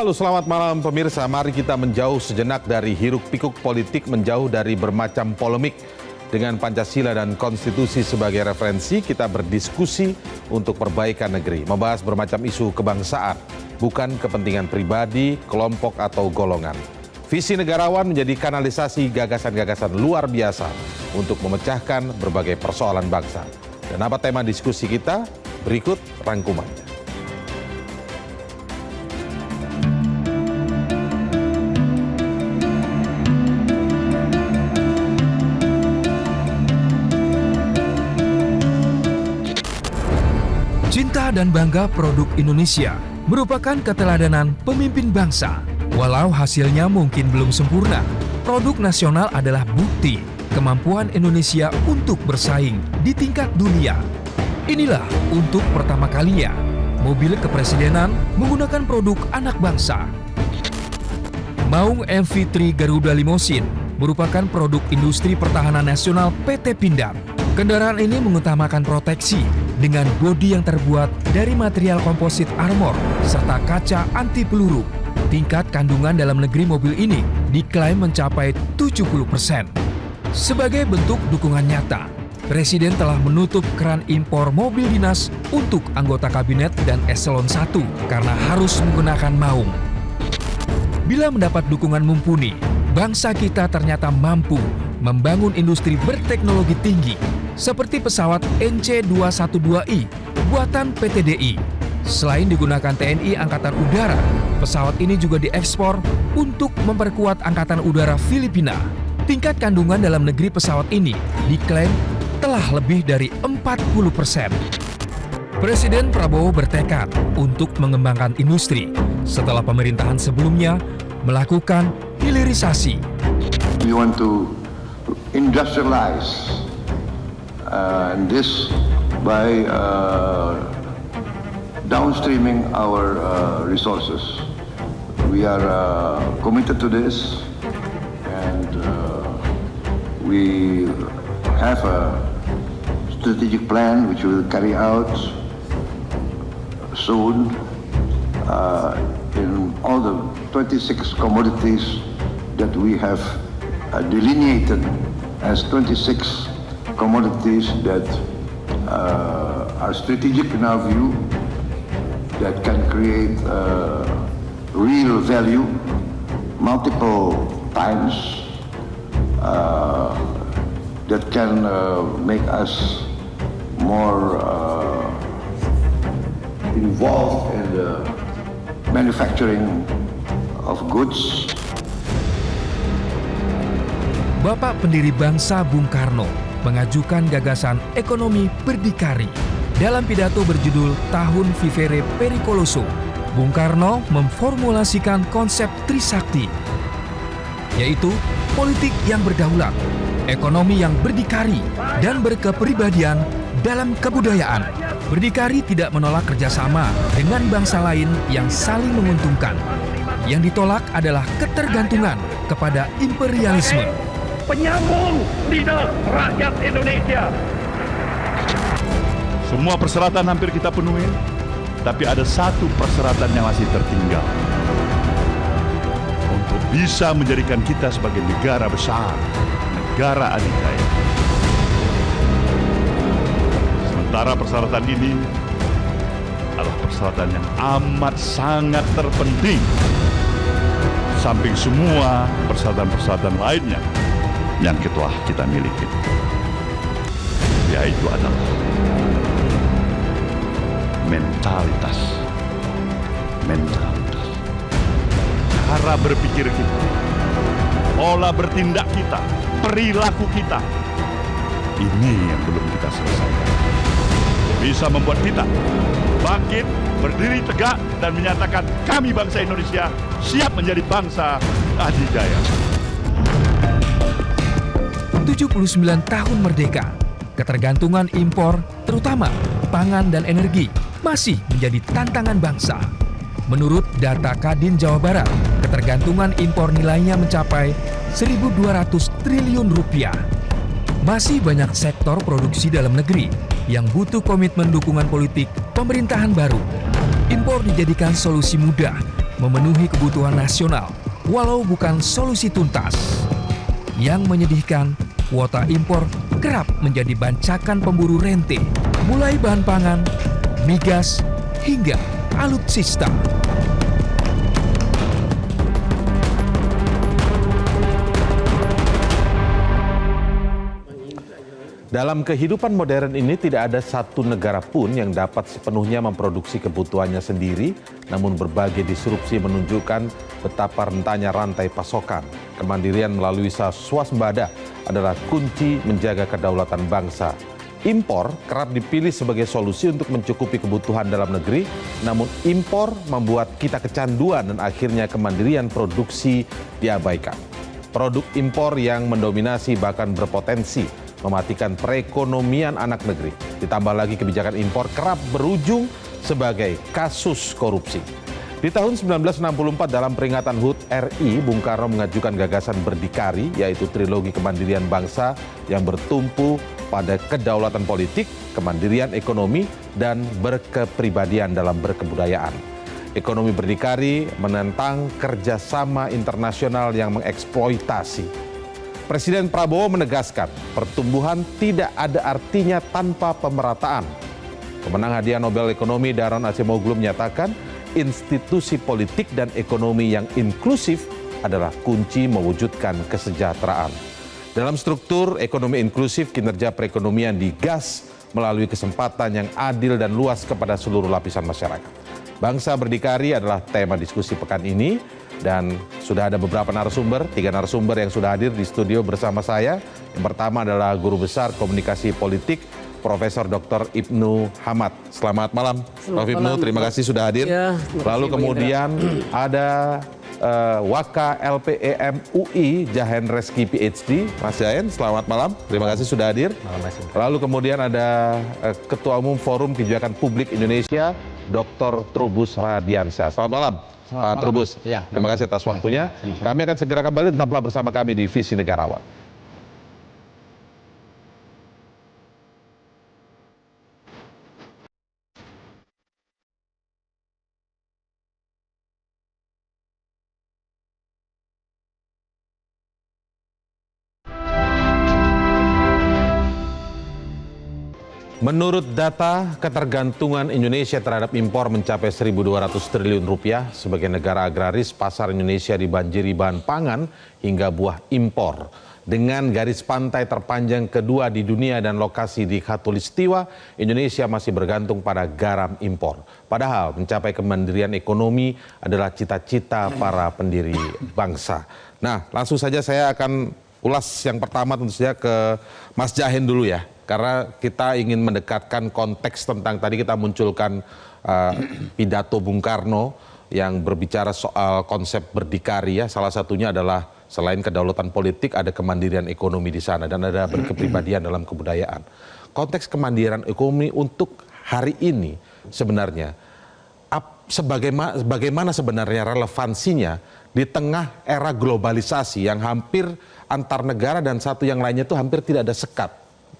Halo, selamat malam pemirsa. Mari kita menjauh sejenak dari hiruk-pikuk politik, menjauh dari bermacam polemik. Dengan Pancasila dan Konstitusi sebagai referensi, kita berdiskusi untuk perbaikan negeri, membahas bermacam isu kebangsaan, bukan kepentingan pribadi, kelompok, atau golongan. Visi negarawan menjadi kanalisasi gagasan-gagasan luar biasa untuk memecahkan berbagai persoalan bangsa. Dan apa tema diskusi kita? Berikut rangkumannya. Cinta dan bangga produk Indonesia merupakan keteladanan pemimpin bangsa. Walau hasilnya mungkin belum sempurna, produk nasional adalah bukti kemampuan Indonesia untuk bersaing di tingkat dunia. Inilah untuk pertama kalinya, mobil kepresidenan menggunakan produk anak bangsa. Maung MV3 Garuda Limousine merupakan produk industri pertahanan nasional PT Pindad. Kendaraan ini mengutamakan proteksi dengan bodi yang terbuat dari material komposit armor serta kaca anti peluru. Tingkat kandungan dalam negeri mobil ini diklaim mencapai 70%. Sebagai bentuk dukungan nyata, Presiden telah menutup keran impor mobil dinas untuk anggota kabinet dan eselon 1 karena harus menggunakan Maung. Bila mendapat dukungan mumpuni, bangsa kita ternyata mampu membangun industri berteknologi tinggi seperti pesawat NC212I buatan PT DI. Selain digunakan TNI Angkatan Udara, pesawat ini juga diekspor untuk memperkuat Angkatan Udara Filipina. Tingkat kandungan dalam negeri pesawat ini diklaim telah lebih dari 40%. Presiden Prabowo bertekad untuk mengembangkan industri setelah pemerintahan sebelumnya melakukan hilirisasi. We want to industrialize this by downstreaming our resources. We are committed to this, and we have a strategic plan which we will carry out soon in all the 26 commodities that we have delineated as 26 commodities that are strategic in our view, that can create real value multiple times, that can make us more involved in the manufacturing of goods. Bapak pendiri bangsa Bung Karno mengajukan gagasan ekonomi berdikari. Dalam pidato berjudul Tahun Vivere Pericoloso, Bung Karno memformulasikan konsep Trisakti, yaitu politik yang berdaulat, ekonomi yang berdikari, dan berkepribadian dalam kebudayaan. Berdikari tidak menolak kerjasama dengan bangsa lain yang saling menguntungkan. Yang ditolak adalah ketergantungan kepada imperialisme. Penyambung lidah rakyat Indonesia. Semua persyaratan hampir kita penuhi, tapi ada satu persyaratan yang masih tertinggal. Untuk bisa menjadikan kita sebagai negara besar, negara adidaya. Sementara persyaratan ini adalah persyaratan yang amat sangat terpenting, samping semua persyaratan-persyaratan lainnya yang telah kita miliki, yaitu adalah mentalitas, cara berpikir kita, pola bertindak kita, perilaku kita. Ini yang belum kita selesaikan. Bisa membuat kita bangkit, berdiri tegak, dan menyatakan kami bangsa Indonesia siap menjadi bangsa adidaya. 79 tahun merdeka, ketergantungan impor, terutama pangan dan energi, masih menjadi tantangan bangsa. Menurut data Kadin Jawa Barat, ketergantungan impor nilainya mencapai 1.200 triliun rupiah. Masih banyak sektor produksi dalam negeri yang butuh komitmen dukungan politik pemerintahan baru. Impor dijadikan solusi mudah memenuhi kebutuhan nasional, walau bukan solusi tuntas. Yang menyedihkan, kuota impor kerap menjadi bancakan pemburu rente, mulai bahan pangan, migas, hingga alutsista. Dalam kehidupan modern ini tidak ada satu negara pun yang dapat sepenuhnya memproduksi kebutuhannya sendiri, namun berbagai disrupsi menunjukkan betapa rentannya rantai pasokan. Kemandirian melalui swasembada adalah kunci menjaga kedaulatan bangsa. Impor kerap dipilih sebagai solusi untuk mencukupi kebutuhan dalam negeri, namun impor membuat kita kecanduan dan akhirnya kemandirian produksi diabaikan. Produk impor yang mendominasi bahkan berpotensi mematikan perekonomian anak negeri. Ditambah lagi kebijakan impor kerap berujung sebagai kasus korupsi. Di tahun 1964 dalam peringatan HUT RI, Bung Karno mengajukan gagasan berdikari, yaitu trilogi kemandirian bangsa yang bertumpu pada kedaulatan politik, kemandirian ekonomi, dan berkepribadian dalam berkebudayaan. Ekonomi berdikari menentang kerjasama internasional yang mengeksploitasi. Presiden Prabowo menegaskan pertumbuhan tidak ada artinya tanpa pemerataan. Pemenang hadiah Nobel Ekonomi Daron Acemoglu menyatakan institusi politik dan ekonomi yang inklusif adalah kunci mewujudkan kesejahteraan. Dalam struktur ekonomi inklusif, kinerja perekonomian digas melalui kesempatan yang adil dan luas kepada seluruh lapisan masyarakat. Bangsa berdikari adalah tema diskusi pekan ini. Dan sudah ada beberapa narasumber, 3 narasumber yang sudah hadir di studio bersama saya. Yang pertama adalah Guru Besar Komunikasi Politik, Profesor Dr. Ibnu Hamad. Selamat malam, Prof. Ibnu, terima kasih sudah hadir. Ya, lalu kemudian ada Waka LPEM UI, Jahen Reski PhD, Mas Jahen, selamat malam, terima kasih sudah hadir. Lalu kemudian ada Ketua Umum Forum Kebijakan Publik Indonesia, Dr. Trubus Radiansyah. Selamat malam. Pak Trubus, terima kasih atas waktunya. Kami akan segera kembali, tetaplah bersama kami di Visi Negarawan. Menurut data, ketergantungan Indonesia terhadap impor mencapai 1.200 triliun rupiah. Sebagai negara agraris, pasar Indonesia dibanjiri bahan pangan hingga buah impor. Dengan garis pantai terpanjang kedua di dunia dan lokasi di Khatulistiwa, Indonesia masih bergantung pada garam impor. Padahal mencapai kemandirian ekonomi adalah cita-cita para pendiri bangsa. Nah, langsung saja saya akan ulas yang pertama tentu saja ke Mas Jahen dulu ya. Karena kita ingin mendekatkan konteks tentang tadi kita munculkan pidato Bung Karno yang berbicara soal konsep berdikari ya. Salah satunya adalah selain kedaulatan politik ada kemandirian ekonomi di sana dan ada berkepribadian dalam kebudayaan. Konteks kemandirian ekonomi untuk hari ini sebenarnya bagaimana sebenarnya relevansinya di tengah era globalisasi yang hampir antar negara dan satu yang lainnya itu hampir tidak ada sekat.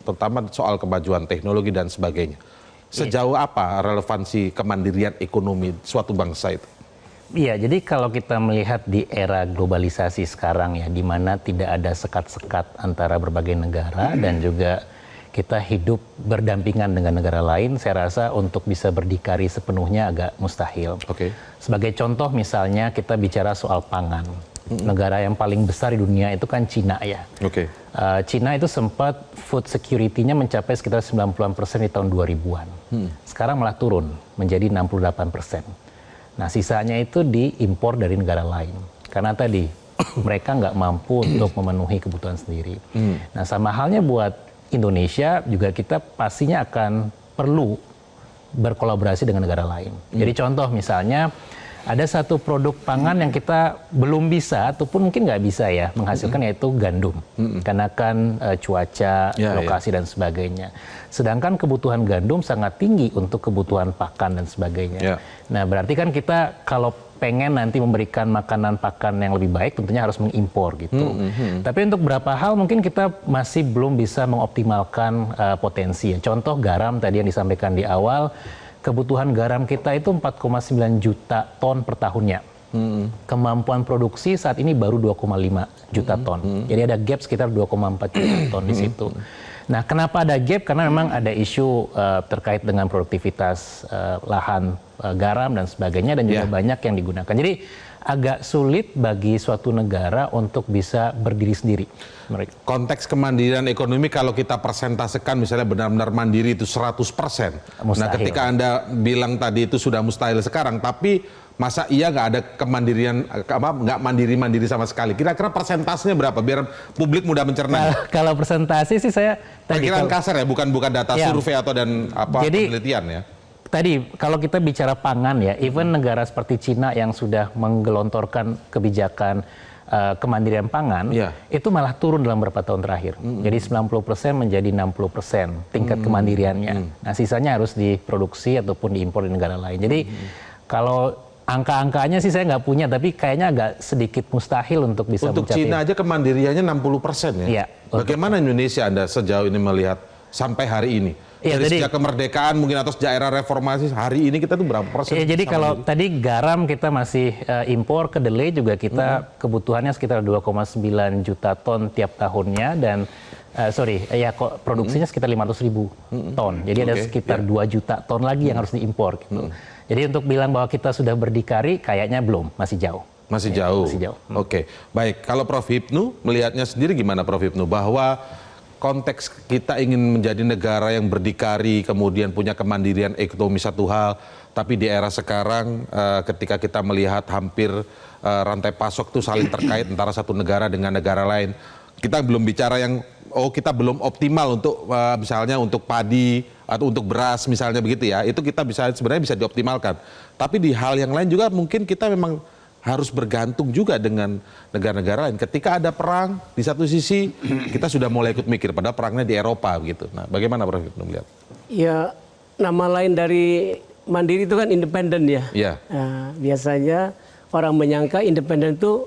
Terutama soal kemajuan teknologi dan sebagainya. Sejauh apa relevansi kemandirian ekonomi suatu bangsa itu? Iya, jadi kalau kita melihat di era globalisasi sekarang ya, di mana tidak ada sekat-sekat antara berbagai negara dan juga kita hidup berdampingan dengan negara lain, saya rasa untuk bisa berdikari sepenuhnya agak mustahil. Sebagai contoh misalnya kita bicara soal pangan. Negara yang paling besar di dunia itu kan Cina ya. Cina itu sempat food security-nya mencapai sekitar 90% di tahun 2000-an. Sekarang malah turun menjadi 68%. Nah sisanya itu diimpor dari negara lain. Karena tadi mereka nggak mampu untuk memenuhi kebutuhan sendiri. Nah sama halnya buat Indonesia juga kita pastinya akan perlu berkolaborasi dengan negara lain. Jadi contoh misalnya ada satu produk pangan yang kita belum bisa ataupun mungkin nggak bisa ya menghasilkan yaitu gandum. Karena kan cuaca, lokasi dan sebagainya. Sedangkan kebutuhan gandum sangat tinggi untuk kebutuhan pakan dan sebagainya. Nah berarti kan kita kalau pengen nanti memberikan makanan pakan yang lebih baik tentunya harus mengimpor gitu. Tapi untuk beberapa hal mungkin kita masih belum bisa mengoptimalkan potensi. Contoh garam tadi yang disampaikan di awal. Kebutuhan garam kita itu 4,9 juta ton per tahunnya. Kemampuan produksi saat ini baru 2,5 juta ton. Jadi ada gap sekitar 2,4 juta ton di situ. Nah, kenapa ada gap? Karena memang ada isu terkait dengan produktivitas lahan garam dan sebagainya, dan juga banyak yang digunakan. Jadi agak sulit bagi suatu negara untuk bisa berdiri sendiri. Konteks kemandirian ekonomi kalau kita persentasekan misalnya benar-benar mandiri itu 100%. Mustahil. Nah, ketika Anda bilang tadi itu sudah mustahil sekarang, tapi masa iya nggak ada kemandirian, nggak mandiri-mandiri sama sekali? Kira-kira persentasenya berapa biar publik mudah mencerna? Kalau persentase sih saya perkiraan kasar ya, bukan data survei atau penelitian ya. Tadi kalau kita bicara pangan ya, even negara seperti Cina yang sudah menggelontorkan kebijakan kemandirian pangan, itu malah turun dalam beberapa tahun terakhir. Jadi 90% menjadi 60% tingkat kemandiriannya. Nah, sisanya harus diproduksi ataupun diimpor di negara lain. Jadi kalau angka-angkanya sih saya nggak punya, tapi kayaknya agak sedikit mustahil untuk bisa untuk mencapai. Cina aja kemandiriannya 60% ya? Iya. Bagaimana Indonesia Anda sejauh ini melihat sampai hari ini? Iya, dari jadi, sejak kemerdekaan mungkin atau sejak era reformasi, hari ini kita tuh berapa persen? Iya, jadi kalau tadi garam kita masih impor, kedelai juga kita kebutuhannya sekitar 2,9 juta ton tiap tahunnya, dan produksinya sekitar 500.000 ton. Jadi ada sekitar 2 juta ton lagi yang harus diimpor gitu. Jadi untuk bilang bahwa kita sudah berdikari kayaknya belum, masih jauh. Masih jauh. Masih jauh. Oke, baik. Kalau Prof Hipnu melihatnya sendiri gimana Prof Hipnu, bahwa konteks kita ingin menjadi negara yang berdikari, kemudian punya kemandirian ekonomi satu hal, tapi di era sekarang ketika kita melihat hampir rantai pasok itu saling terkait antara satu negara dengan negara lain, kita belum bicara yang kita belum optimal untuk misalnya untuk padi atau untuk beras misalnya begitu ya, itu kita sebenarnya bisa dioptimalkan. Tapi di hal yang lain juga mungkin kita memang harus bergantung juga dengan negara-negara lain. Ketika ada perang, di satu sisi kita sudah mulai ikut mikir, padahal perangnya di Eropa begitu. Nah, bagaimana Prof Hipnu melihat? Ya, nama lain dari mandiri itu kan independen ya. Iya. Nah, biasanya orang menyangka independen itu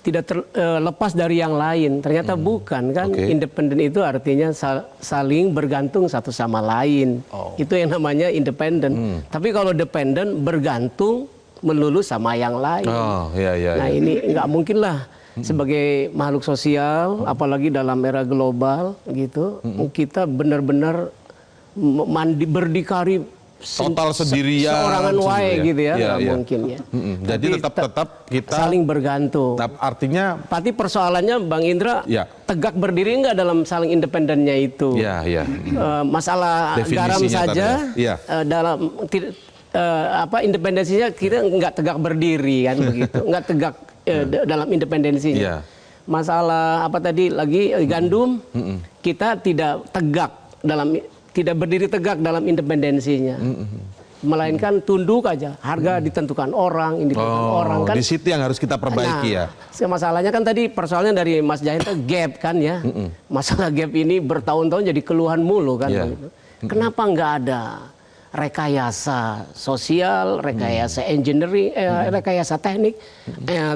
tidak lepas dari yang lain. Ternyata bukan kan. Independen itu artinya saling bergantung satu sama lain. Itu yang namanya independen. Tapi kalau dependen bergantung melulu sama yang lain. Nah, ini nggak mungkin lah sebagai makhluk sosial, apalagi dalam era global gitu, kita benar-benar berdikari total sendirian, seorangan wae gitu ya, nggak mungkin ya. Jadi tetap kita saling bergantung. Artinya, tapi persoalannya Bang Indra, tegak berdiri nggak dalam saling independennya itu? Masalah garam saja dalam independensinya kita nggak tegak berdiri kan begitu, nggak tegak dalam independensinya. Masalah apa tadi lagi gandum, kita tidak berdiri tegak dalam independensinya, melainkan tunduk aja, harga ditentukan orang, kan. Di situ yang harus kita perbaiki ya. Masalahnya kan tadi persoalannya dari Mas Jahin itu gap kan ya, masalah gap ini bertahun-tahun jadi keluhan mulu kan. Begitu. Kenapa nggak ada rekayasa sosial, rekayasa engineering, rekayasa teknik,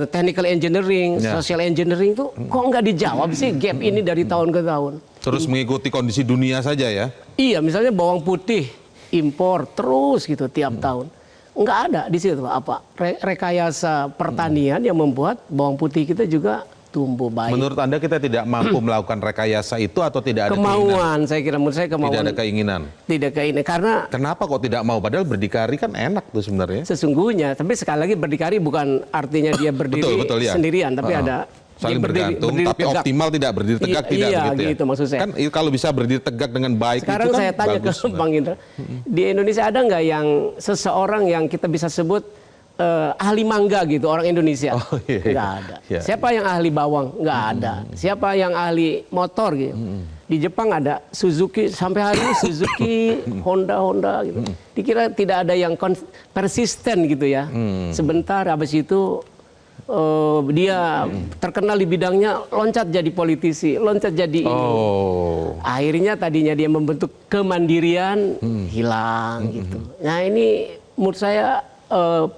technical engineering, social engineering itu kok nggak dijawab sih gap ini dari tahun ke tahun? Terus mengikuti kondisi dunia saja ya? Iya, misalnya bawang putih impor terus gitu tiap tahun, nggak ada di situ apa rekayasa pertanian yang membuat bawang putih kita juga tumbuh baik. Menurut Anda kita tidak mampu melakukan rekayasa itu atau tidak ada kemauan? Saya kira menurut saya kemauan. Tidak ada keinginan. Tidak keinginan karena. Kenapa kok tidak mau? Padahal berdikari kan enak tuh sebenarnya. Sesungguhnya, tapi sekali lagi berdikari bukan artinya dia berdiri sendirian, tapi ada saling bergantung, tapi tegak. Optimal tidak berdiri tegak tidak begitu ya. Gitu maksud saya. Kan kalau bisa berdiri tegak dengan baik. Sekarang itu kan saya tanya bagus, ke Bang Indra, di Indonesia ada nggak yang seseorang yang kita bisa sebut ahli mangga gitu, orang Indonesia? Nggak ada. Siapa yang ahli bawang? Nggak ada. Siapa yang ahli motor gitu? Di Jepang ada Suzuki, sampai hari ini Suzuki, Honda gitu. Dikira tidak ada yang persisten gitu ya. Sebentar habis itu dia terkenal di bidangnya, loncat jadi politisi, loncat jadi ini. Akhirnya tadinya dia membentuk kemandirian, hilang gitu. Nah, ini menurut saya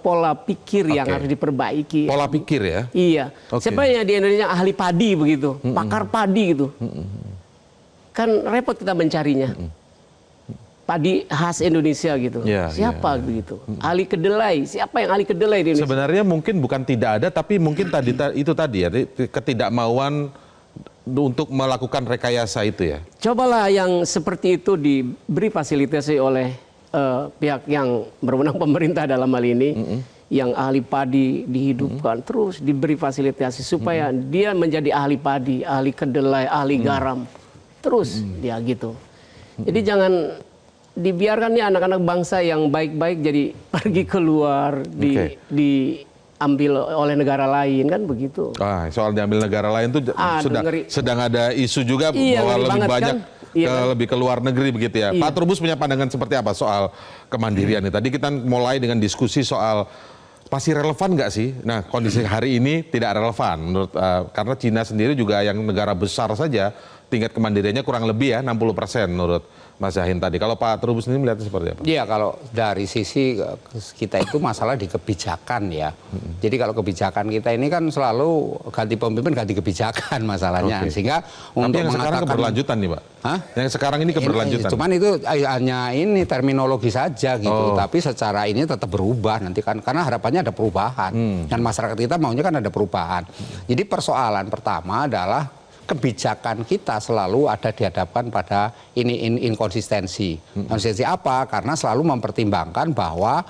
pola pikir yang harus diperbaiki. Pola pikir ya? Iya. Siapa yang di Indonesia ahli padi begitu, pakar padi gitu. Kan repot kita mencarinya. padi khas Indonesia gitu. Ya, Siapa begitu? Ahli kedelai. Siapa yang ahli kedelai di Indonesia? Sebenarnya mungkin bukan tidak ada, tapi mungkin itu tadi ya, ketidakmauan untuk melakukan rekayasa itu ya. Cobalah yang seperti itu diberi fasilitasi oleh pihak yang berwenang pemerintah dalam hal ini, yang ahli padi dihidupkan, terus diberi fasilitasi supaya dia menjadi ahli padi, ahli kedelai, ahli garam, terus dia gitu. Jadi jangan dibiarkan nih anak-anak bangsa yang baik-baik jadi pergi keluar, diambil oleh negara lain, kan begitu. Soal diambil negara lain tuh sedang ada isu juga bahwa lebih banyak kan? lebih ke luar negeri begitu ya. Pak Trubus punya pandangan seperti apa soal kemandirian ini? Tadi kita mulai dengan diskusi soal pasti relevan nggak sih? Nah, kondisi hari ini tidak relevan menurut karena Cina sendiri juga yang negara besar saja tingkat kemandiriannya kurang lebih ya 60% menurut Mas Zahin tadi. Kalau Pak Trubus ini melihatnya seperti apa? Iya, kalau dari sisi kita itu masalah di kebijakan ya. Jadi kalau kebijakan kita ini kan selalu ganti pemimpin, ganti kebijakan masalahnya. Sehingga untuk yang sekarang keberlanjutan nih Pak? Yang sekarang ini keberlanjutan? Cuman itu hanya ini terminologi saja gitu. Tapi secara ini tetap berubah nanti kan. Karena harapannya ada perubahan. Dan masyarakat kita maunya kan ada perubahan. Jadi persoalan pertama adalah kebijakan kita selalu ada dihadapkan pada ini inkonsistensi. Konsistensi apa? Karena selalu mempertimbangkan bahwa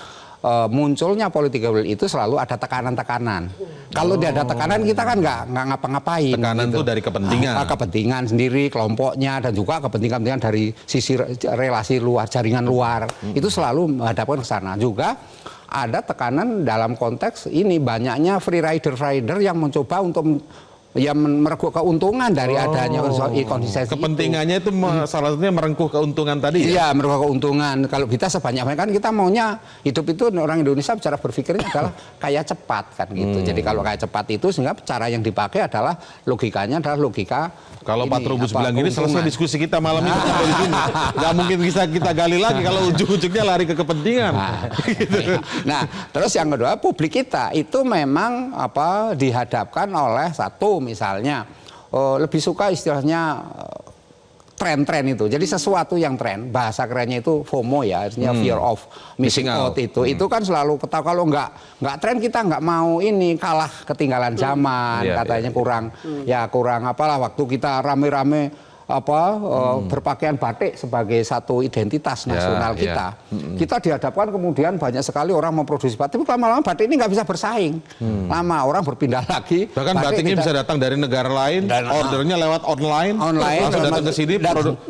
munculnya political will itu selalu ada tekanan-tekanan. Kalau tidak ada tekanan kita kan nggak ngapa-ngapain. Tekanan gitu. itu dari kepentingan. Kepentingan sendiri, kelompoknya, dan juga kepentingan dari sisi relasi luar, jaringan luar. Itu selalu menghadapkan ke sana. Juga ada tekanan dalam konteks ini banyaknya free rider yang mencoba untuk mereguk keuntungan dari adanya konsistensi. Kepentingannya itu salah satunya merengkuh keuntungan tadi ya? Iya, merengkuh keuntungan. Kalau kita sebanyak-banyak kan kita maunya hidup itu orang Indonesia cara berpikirnya adalah kaya cepat kan gitu. Jadi kalau kaya cepat itu sehingga cara yang dipakai adalah logikanya adalah logika. Kalau Pak Trubus bilang ini selesai diskusi kita malam ini sampai di sini. Nggak mungkin bisa kita gali lagi kalau ujung-ujungnya lari ke kepentingan. Nah, terus yang kedua publik kita itu memang dihadapkan oleh satu misalnya lebih suka istilahnya tren-tren itu. Jadi sesuatu yang tren, bahasa kerennya itu FOMO ya, artinya fear of missing out itu. Itu kan selalu ketahui kalau nggak tren kita nggak mau ini kalah ketinggalan zaman, katanya kurang apalah waktu kita rame-rame berpakaian batik sebagai satu identitas nasional kita. Kita dihadapkan kemudian banyak sekali orang memproduksi batik, tapi lama-lama batik ini nggak bisa bersaing. Lama orang berpindah lagi. Bahkan batiknya bisa datang dari negara lain, ordernya lewat online langsung datang ke sini,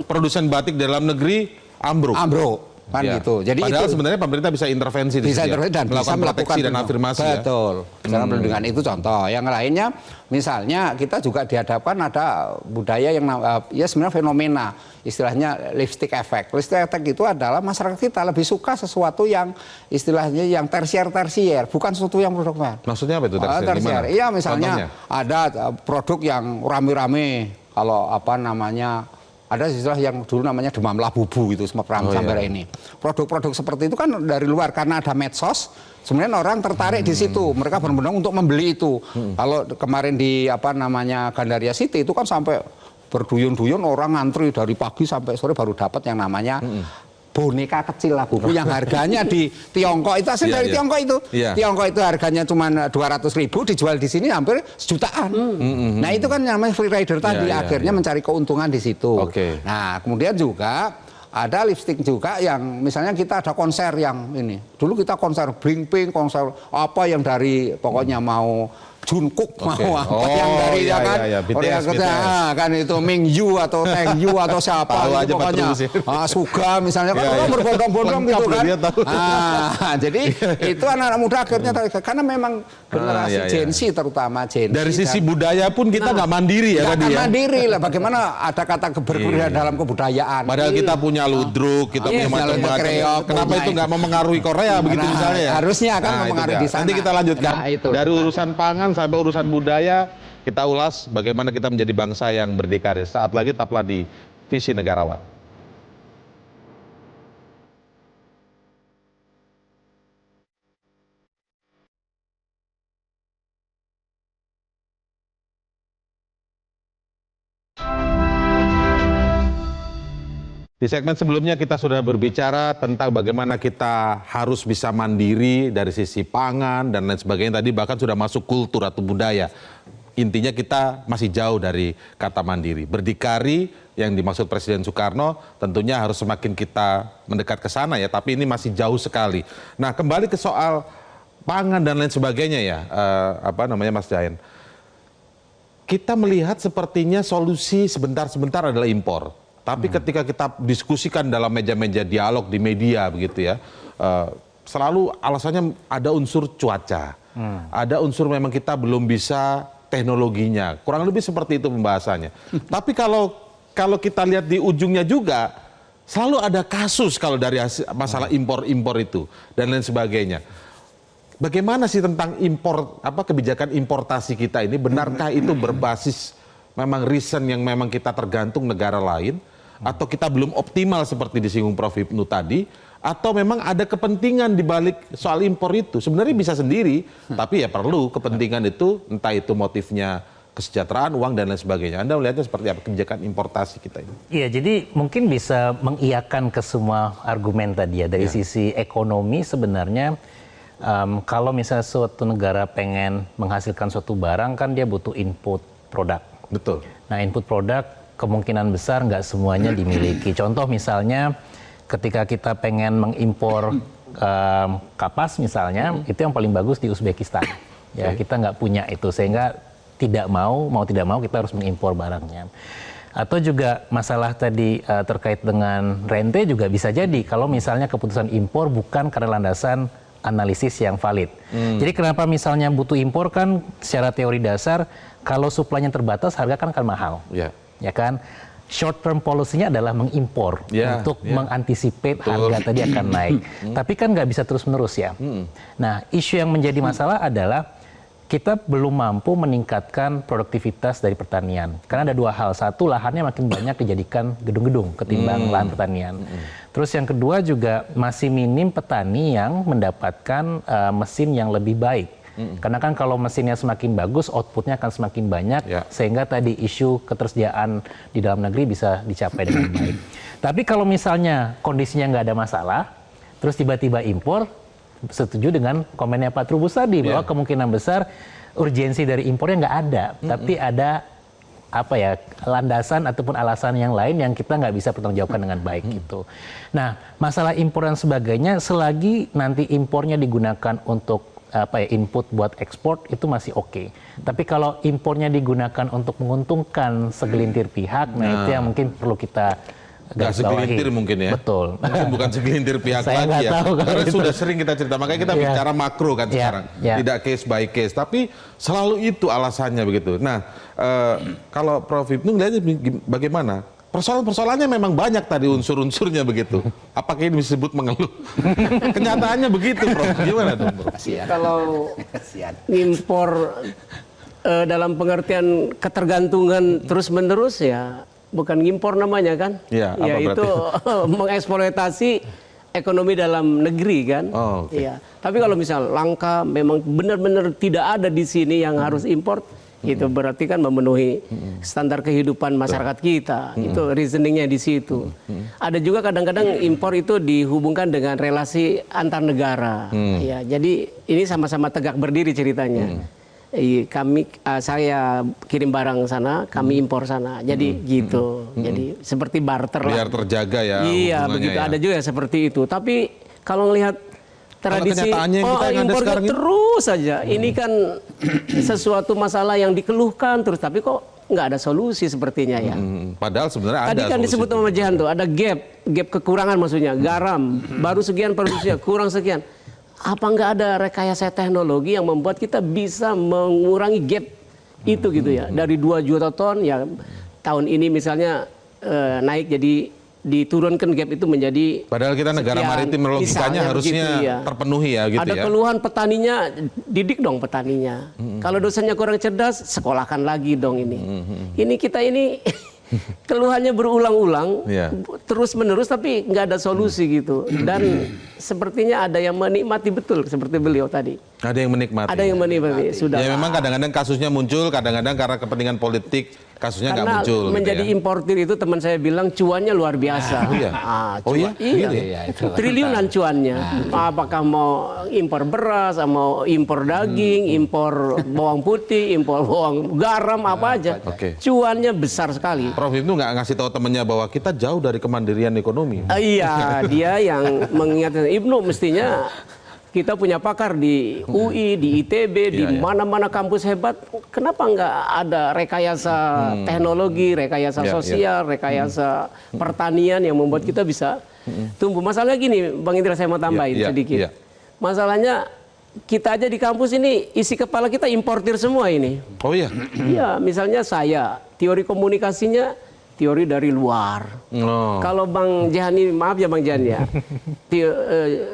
produsen batik dalam negeri ambruk. Kan gitu. Jadi padahal itu sebenarnya pemerintah bisa intervensi di sini, dan bisa melakukan dan afirmasi. Betul. Dengan itu contoh. Yang lainnya misalnya kita juga dihadapkan ada budaya yang ya sebenarnya fenomena istilahnya lipstick effect. Lipstick effect itu adalah masyarakat kita lebih suka sesuatu yang istilahnya yang tersier, bukan sesuatu yang produk. Maksudnya apa itu tersier? Iya, misalnya ada produk yang rame-rame kalau ada istilah yang dulu namanya demam labubu itu sampai ini. Produk-produk seperti itu kan dari luar karena ada medsos. Sebenarnya orang tertarik di situ. Mereka benar-benar untuk membeli itu. Kalau kemarin di Gandaria City itu kan sampai berduyun-duyun orang ngantri dari pagi sampai sore baru dapat yang namanya boneka kecil labubu yang harganya di Tiongkok itu asli dari Tiongkok itu. Tiongkok itu harganya cuma 200.000, dijual di sini hampir sejutaan. Nah, itu kan namanya free rider tadi akhirnya mencari keuntungan di situ. Nah, kemudian juga ada lipstick juga yang misalnya kita ada konser yang ini. Dulu kita konser Blackpink, konser apa yang dari pokoknya mau Jungkook mau yang dari BTS, kan itu Mingyu atau Taengyu atau siapa itu pokoknya Suga misalnya kan orang berbondong-bondong gitu kan. Jadi itu anak-anak muda akhirnya karena memang generasi Gen Z terutama Gen Z. Dari sisi budaya pun kita nggak mandiri ya tadi ya. Mandiri lah, bagaimana ada kata berbudaya dalam kebudayaan. Padahal kita punya ludruk, kita punya macam-macam. Kenapa itu nggak mempengaruhi Korea begitu misalnya ya? Harusnya akan mempengaruhi di sana. Nanti kita lanjutkan dari urusan pangan sampai urusan budaya, kita ulas bagaimana kita menjadi bangsa yang berdikari. Saat lagi tetaplah di Visi Negarawan. Di segmen sebelumnya kita sudah berbicara tentang bagaimana kita harus bisa mandiri dari sisi pangan dan lain sebagainya. Tadi bahkan sudah masuk kultur atau budaya. Intinya kita masih jauh dari kata mandiri. Berdikari yang dimaksud Presiden Soekarno tentunya harus semakin kita mendekat ke sana ya. Tapi ini masih jauh sekali. Nah, kembali ke soal pangan dan lain sebagainya ya, Mas Jain. Kita melihat sepertinya solusi sebentar-sebentar adalah impor. Tapi ketika kita diskusikan dalam meja-meja dialog di media begitu ya, selalu alasannya ada unsur cuaca, ada unsur memang kita belum bisa teknologinya, kurang lebih seperti itu pembahasannya. Tapi kalau kita lihat di ujungnya juga selalu ada kasus kalau dari masalah impor-impor itu dan lain sebagainya. Bagaimana sih tentang impor, kebijakan importasi kita ini? Benarkah itu berbasis memang reason yang memang kita tergantung negara lain? Atau kita belum optimal seperti disinggung Prof. Hipnu tadi, atau memang ada kepentingan di balik soal impor itu? Sebenarnya bisa sendiri, tapi ya perlu kepentingan itu, entah itu motifnya kesejahteraan, uang, dan lain sebagainya. Anda melihatnya seperti apa kebijakan importasi kita ini? Iya, jadi mungkin bisa mengiyakan ke semua argumen tadi ya. Dari sisi ekonomi sebenarnya, kalau misalnya suatu negara pengen menghasilkan suatu barang, kan dia butuh input produk. Betul. Nah, input produk kemungkinan besar nggak semuanya dimiliki. Contoh misalnya ketika kita pengen mengimpor kapas misalnya, itu yang paling bagus di Uzbekistan. Ya, kita nggak punya itu, sehingga mau tidak mau kita harus mengimpor barangnya. Atau juga masalah tadi terkait dengan rente juga bisa jadi kalau misalnya keputusan impor bukan karena landasan analisis yang valid. Jadi kenapa misalnya butuh impor, kan secara teori dasar kalau suplainya terbatas harga kan akan mahal. Ya kan, short term policy-nya adalah mengimpor untuk mengantisipate harga tadi akan naik. Tapi kan nggak bisa terus-menerus ya. Nah, isu yang menjadi masalah adalah kita belum mampu meningkatkan produktivitas dari pertanian. Karena ada dua hal. Satu, lahannya makin banyak dijadikan gedung-gedung ketimbang lahan pertanian. Terus yang kedua juga masih minim petani yang mendapatkan mesin yang lebih baik. Karena kan kalau mesinnya semakin bagus, outputnya akan semakin banyak, sehingga tadi isu ketersediaan di dalam negeri bisa dicapai dengan baik. Tapi kalau misalnya kondisinya nggak ada masalah, terus tiba-tiba impor, setuju dengan komennya Pak Trubus tadi, bahwa kemungkinan besar urgensi dari impornya nggak ada, tapi ada landasan ataupun alasan yang lain yang kita nggak bisa pertanggungjawabkan dengan baik gitu. Nah, masalah impor dan sebagainya, selagi nanti impornya digunakan untuk input buat ekspor itu masih oke. Tapi kalau impornya digunakan untuk menguntungkan segelintir pihak, nah itu yang mungkin perlu kita Nggak segelintir mungkin ya. Betul. Mungkin bukan segelintir pihak lagi ya. Karena sudah sering kita cerita, makanya kita bicara makro kan sekarang. Tidak case by case, tapi selalu itu alasannya begitu. Nah, kalau Prof. Hipnu melihatnya bagaimana? Persoalan-persoalannya memang banyak tadi unsur-unsurnya begitu. Apakah ini disebut mengeluh? Kenyataannya begitu, Prof. Gimana dong, Prof? Kalau impor dalam pengertian ketergantungan terus-menerus ya bukan impor namanya kan? Ya, itu mengeksploitasi ekonomi dalam negeri kan? Ya. Tapi kalau misal langka memang benar-benar tidak ada di sini yang harus impor, itu berarti kan memenuhi standar kehidupan masyarakat kita. Itu reasoningnya di situ. Ada juga kadang-kadang impor itu dihubungkan dengan relasi antar negara. Ya, jadi ini sama-sama tegak berdiri ceritanya. Saya kirim barang sana, kami impor sana. Jadi gitu. Jadi seperti barter lah. Biar terjaga ya. Iya, begitu. Ya. Ada juga yang seperti itu. Tapi kalau ngelihat tradisi impor terus saja. Ini kan sesuatu masalah yang dikeluhkan terus, tapi kok nggak ada solusi sepertinya ya. Padahal sebenarnya ada. Tadi kan disebut sama Jihan tuh, ada gap kekurangan maksudnya. Garam baru sekian produksinya, kurang sekian. Apa nggak ada rekayasa teknologi yang membuat kita bisa mengurangi gap itu gitu ya? Dari 2 juta ton ya tahun ini misalnya naik jadi diturunkan gap itu menjadi, padahal kita negara maritim, logikanya harusnya terpenuhi ya gitu. Ada keluhan petaninya, didik dong petaninya. Kalau dosennya kurang cerdas, sekolahkan lagi dong ini. Ini kita ini keluhannya berulang-ulang, terus menerus, tapi nggak ada solusi gitu. Dan sepertinya ada yang menikmati betul seperti beliau tadi. Ada yang menikmati. Ada yang menikmati. Sudah. Ya memang kadang-kadang kasusnya muncul, kadang-kadang karena kepentingan politik kasusnya nggak Karena muncul. menjadi gitu ya. importir itu teman saya bilang cuannya luar biasa. Oh iya? Oh iya? Iya. Gitu ya? Triliunan cuannya. Apakah mau impor beras, mau impor daging, impor bawang putih, impor bawang garam, apa aja. Oke. Cuannya besar sekali. Prof Ibnu nggak ngasih tahu temennya bahwa kita jauh dari kemandirian ekonomi. Iya, dia yang mengingatkan Ibnu mestinya kita punya pakar di UI, di ITB, di Iya. mana-mana kampus hebat. Kenapa nggak ada rekayasa teknologi, rekayasa Iya, sosial, rekayasa pertanian yang membuat kita bisa tumbuh? Masalahnya gini, Bang Indra, saya mau tambahin Iya, iya, sedikit. iya. Masalahnya kita aja di kampus ini isi kepala kita importir semua ini. Oh iya? Iya, misalnya saya teori komunikasinya teori dari luar. Oh. Kalau Bang Jahani, maaf ya Bang Jahani ya,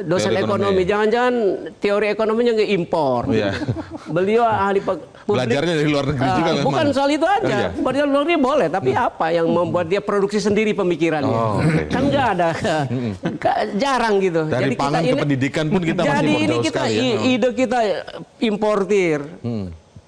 dosen Teori ekonomi, jangan-jangan teori ekonominya nggak impor. Iya. Beliau ahli publik. Belajarnya dari luar negeri juga memang. Bukan soal itu aja, Oh, iya. belajar luar negeri boleh, tapi apa yang membuat dia produksi sendiri pemikirannya? Oh, oke. Kan nggak ada, jarang gitu. Dari Jadi pangan kita ke pendidikan pun kita masih jadi ini jauh kita sekali ya. ide kita importir.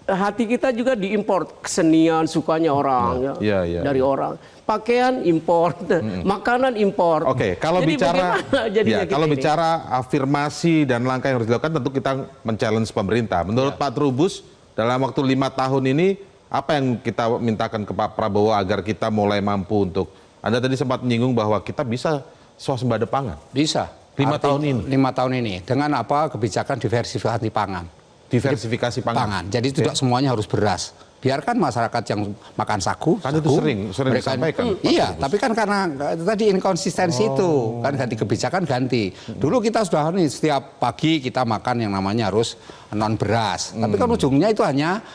Hati kita juga diimpor, kesenian sukanya orang Iya. dari orang, pakaian impor, makanan impor. Oke, kalau Jadi bicara bagaimana jadinya kita kalau ini? bicara afirmasi dan langkah yang harus dilakukan, tentu kita men-challenge pemerintah. Menurut Pak Trubus, dalam waktu 5 tahun ini apa yang kita mintakan ke Pak Prabowo agar kita mulai mampu untuk, Anda tadi sempat menyinggung bahwa kita bisa swasembada pangan. Bisa. 5 tahun ini. 5 tahun ini dengan apa kebijakan diversifikasi pangan. Diversifikasi pangan. Jadi tidak semuanya harus beras. Biarkan masyarakat yang makan sagu. Kan itu sering mereka- disampaikan, Pak Iya, Trubus. tapi kan karena tadi inkonsistensi itu kan ganti kebijakan ganti. Dulu kita sudah nih setiap pagi kita makan yang namanya harus non beras. Tapi kan ujungnya itu hanya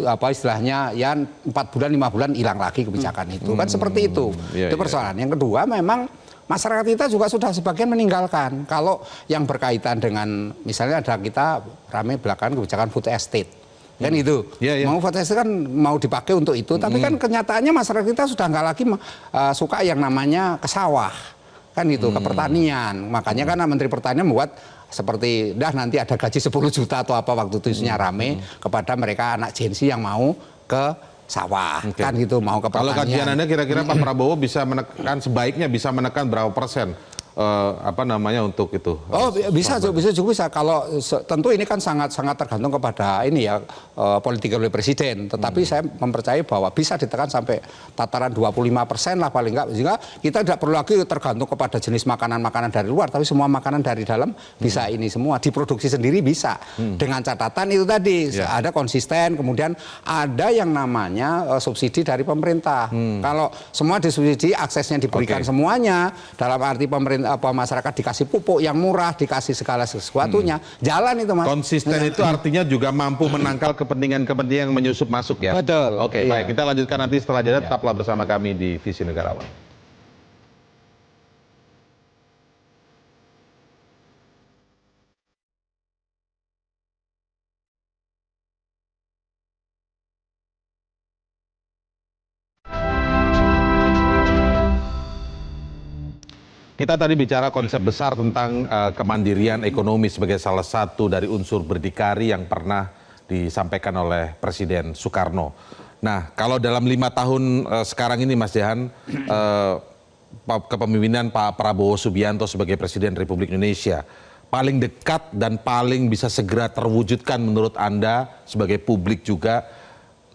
apa istilahnya ya 4 bulan 5 bulan hilang lagi kebijakan itu. Kan seperti itu. Iya, Itu iya. persoalan. Yang kedua memang masyarakat kita juga sudah sebagian meninggalkan. Kalau yang berkaitan dengan misalnya ada kita ramai belakangan kebijakan food estate. Kan itu. Iya, iya. Mau food estate kan mau dipakai untuk itu, tapi kan kenyataannya masyarakat kita sudah nggak lagi suka yang namanya ke sawah. Kan itu, ke pertanian. Makanya kan Menteri Pertanian membuat seperti nanti ada gaji 10 juta atau apa waktu itu isunya rame kepada mereka anak Gen Z yang mau ke sawah. Oke. Kan gitu, mau ke Kalau pertanian. kajian Anda kira-kira Pak Prabowo bisa menekan, sebaiknya bisa menekan berapa persen untuk itu? Oh bisa juga. Kalau tentu ini kan sangat tergantung kepada ini ya politik oleh presiden. Tetapi saya mempercayai bahwa bisa ditekan sampai tataran 25% lah paling enggak. Sehingga kita tidak perlu lagi tergantung kepada jenis makanan-makanan dari luar, tapi semua makanan dari dalam bisa ini semua diproduksi sendiri bisa. Dengan catatan itu tadi ada konsisten, kemudian ada yang namanya subsidi dari pemerintah. Kalau semua disubsidi, aksesnya diberikan Oke. semuanya dalam arti pemerintah masyarakat dikasih pupuk yang murah, dikasih segala sesuatunya, jalan itu Mas. Konsisten itu artinya juga mampu menangkal kepentingan-kepentingan yang menyusup masuk ya? Betul. Oke, Iya. baik. Kita lanjutkan nanti setelah jeda. Tetaplah bersama kami di Visi Negarawan. Kita tadi bicara konsep besar tentang kemandirian ekonomi sebagai salah satu dari unsur berdikari yang pernah disampaikan oleh Presiden Soekarno. Nah, kalau dalam 5 tahun sekarang ini Mas Jahan, kepemimpinan Pak Prabowo Subianto sebagai Presiden Republik Indonesia, paling dekat dan paling bisa segera terwujudkan menurut Anda sebagai publik juga,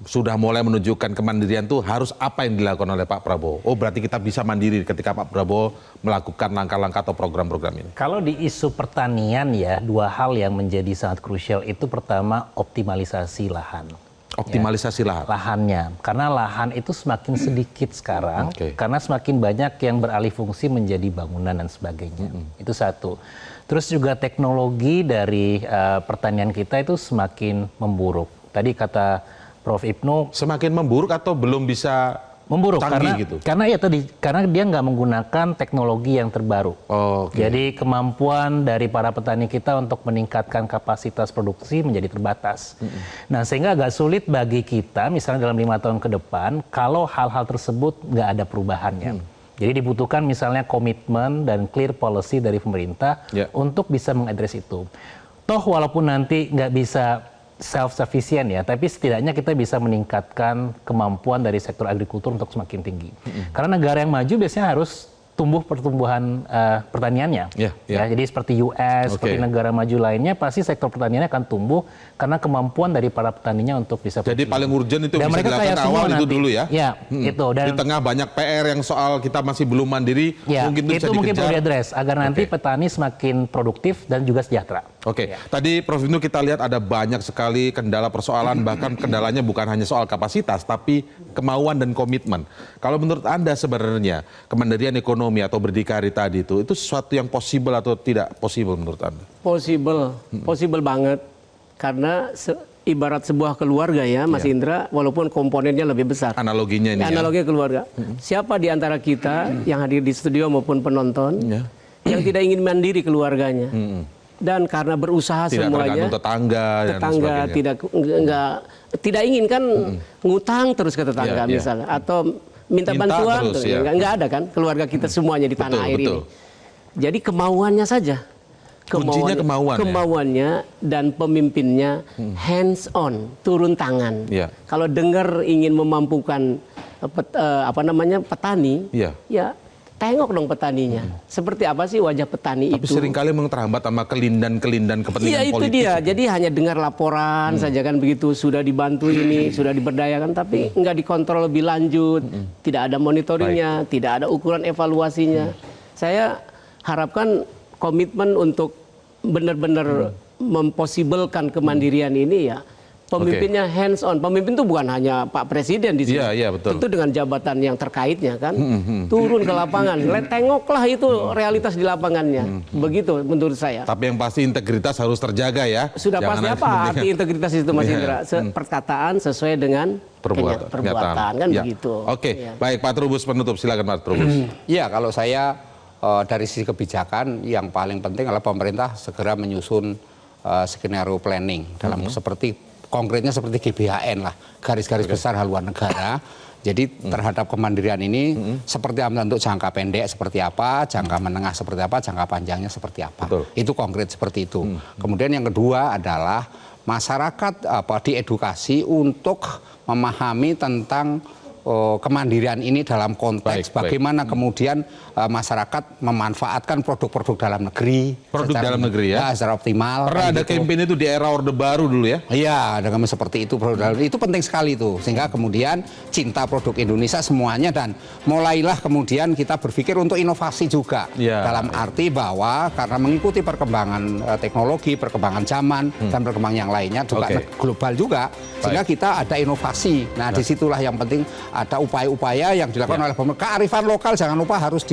sudah mulai menunjukkan kemandirian itu harus apa yang dilakukan oleh Pak Prabowo? Oh, berarti kita bisa mandiri ketika Pak Prabowo melakukan langkah-langkah atau program-program ini. Kalau di isu pertanian ya, 2 hal yang menjadi sangat krusial itu pertama optimalisasi lahan. Optimalisasi lahan. Lahannya, karena lahan itu semakin sedikit sekarang, Oke. karena semakin banyak yang beralih fungsi menjadi bangunan dan sebagainya. Itu satu. Terus juga teknologi dari pertanian kita itu semakin memburuk. Tadi kata Prof. Ibnu, Semakin memburuk atau belum bisa memburuk canggih karena karena dia nggak menggunakan teknologi yang terbaru. Oh, oke. Jadi kemampuan dari para petani kita untuk meningkatkan kapasitas produksi menjadi terbatas. Nah, sehingga agak sulit bagi kita misalnya dalam 5 tahun ke depan kalau hal-hal tersebut nggak ada perubahannya. Jadi dibutuhkan misalnya komitmen dan clear policy dari pemerintah Ya. untuk bisa mengadres itu. Toh walaupun nanti nggak bisa self-sufficient ya, tapi setidaknya kita bisa meningkatkan kemampuan dari sektor agrikultur untuk semakin tinggi. Karena negara yang maju biasanya harus tumbuh pertumbuhan pertaniannya. Ya. Jadi seperti US, seperti negara maju lainnya, pasti sektor pertaniannya akan tumbuh karena kemampuan dari para petaninya untuk bisa. Jadi paling urgent itu dan bisa dilakukan awal itu dulu ya. Ya, itu. Dan di tengah banyak PR yang soal kita masih belum mandiri, mungkin itu bisa mungkin dikejar. perlu diadres agar nanti petani semakin produktif dan juga sejahtera. Oke, tadi Prof. Ibnu kita lihat ada banyak sekali kendala persoalan, bahkan kendalanya bukan hanya soal kapasitas, tapi kemauan dan komitmen. Kalau menurut Anda sebenarnya kemandirian ekonomi atau berdikari tadi itu sesuatu yang possible atau tidak possible menurut Anda? Possible banget. Karena ibarat sebuah keluarga ya, Mas Indra, walaupun komponennya lebih besar. Analoginya ini Analogi keluarga. Siapa di antara kita yang hadir di studio maupun penonton yang tidak ingin mandiri keluarganya? Dan karena berusaha tidak semuanya, tetangga dan sebagainya. tidak ingin kan ngutang terus ke tetangga misalnya, atau minta bantuan terus, nggak ada kan keluarga kita semuanya di tanah air ini. Jadi kemauannya saja, kemauannya dan pemimpinnya hands on, turun tangan. Kalau dengar ingin memampukan petani, ya tengok dong petaninya. Seperti apa sih wajah petani itu? Tapi seringkali memang terhambat sama kelindan kepentingan politik. Iya itu dia. Jadi hanya dengar laporan saja kan begitu. Sudah dibantu ini, sudah diberdayakan, tapi nggak dikontrol lebih lanjut. Tidak ada monitoringnya, tidak ada ukuran evaluasinya. Saya harapkan komitmen untuk benar-benar memposibelkan kemandirian ini ya. Pemimpinnya hands on. Pemimpin itu bukan hanya Pak Presiden di sini. Iya, betul. Tentu dengan jabatan yang terkaitnya kan. Turun ke lapangan. Tengoklah itu realitas di lapangannya. Begitu menurut saya. Tapi yang pasti integritas harus terjaga ya. Sudah pasti apa arti integritas itu Mas Indra? Perkataan sesuai dengan perbuatan kan begitu. Oke, baik Pak Trubus penutup. Silakan Pak Trubus. Ya, kalau saya dari sisi kebijakan yang paling penting adalah pemerintah segera menyusun skenario planning dalam seperti konkretnya seperti GBHN lah, garis-garis besar haluan negara. Jadi terhadap kemandirian ini seperti apa untuk jangka pendek seperti apa, jangka menengah seperti apa, jangka panjangnya seperti apa. Itu konkret seperti itu. Kemudian yang kedua adalah masyarakat diedukasi untuk memahami tentang kemandirian ini dalam konteks bagaimana kemudian masyarakat memanfaatkan produk-produk dalam negeri. Dalam negeri ya? Secara optimal. Pernah ada campaign itu di era Orde Baru dulu ya? Iya, dengan seperti itu. Itu penting sekali itu. Sehingga kemudian cinta produk Indonesia semuanya dan mulailah kemudian kita berpikir untuk inovasi juga. Dalam arti bahwa karena mengikuti perkembangan teknologi, perkembangan zaman, dan perkembangan yang lainnya juga global juga. Sehingga kita ada inovasi. Nah, disitulah yang penting ada upaya-upaya yang dilakukan oleh pemerintah. Kearifan lokal jangan lupa harus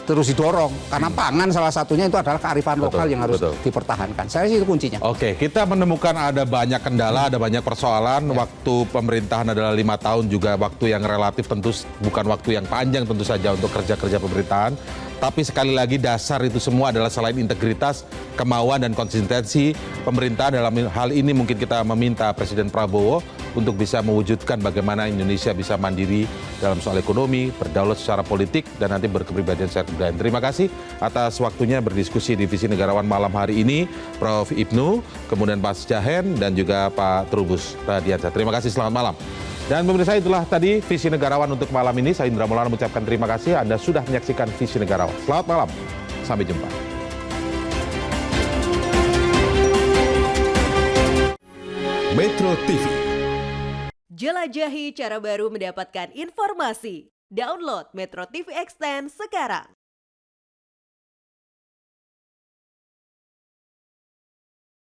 terus didorong. Karena pangan salah satunya itu adalah kearifan lokal yang harus dipertahankan. Saya sih itu kuncinya. Oke, kita menemukan ada banyak kendala, ada banyak persoalan. Waktu pemerintahan adalah 5 tahun juga waktu yang relatif tentu bukan waktu yang panjang tentu saja untuk kerja-kerja pemerintahan. Tapi sekali lagi dasar itu semua adalah selain integritas, kemauan dan konsistensi pemerintah dalam hal ini mungkin kita meminta Presiden Prabowo untuk bisa mewujudkan bagaimana Indonesia bisa mandiri dalam soal ekonomi, berdaulat secara politik, dan nanti berkepribadian secara kebudayaan. Terima kasih atas waktunya berdiskusi di Visi Negarawan malam hari ini, Prof. Ibnu, kemudian Pak Jahen, dan juga Pak Trubus Radiansyah. Terima kasih, selamat malam. Dan pemirsa itulah tadi Visi Negarawan untuk malam ini. Saya Indra Maulana mengucapkan terima kasih Anda sudah menyaksikan Visi Negarawan. Selamat malam, sampai jumpa. Metro TV. Jelajahi cara baru mendapatkan informasi. Download Metro TV Extend sekarang.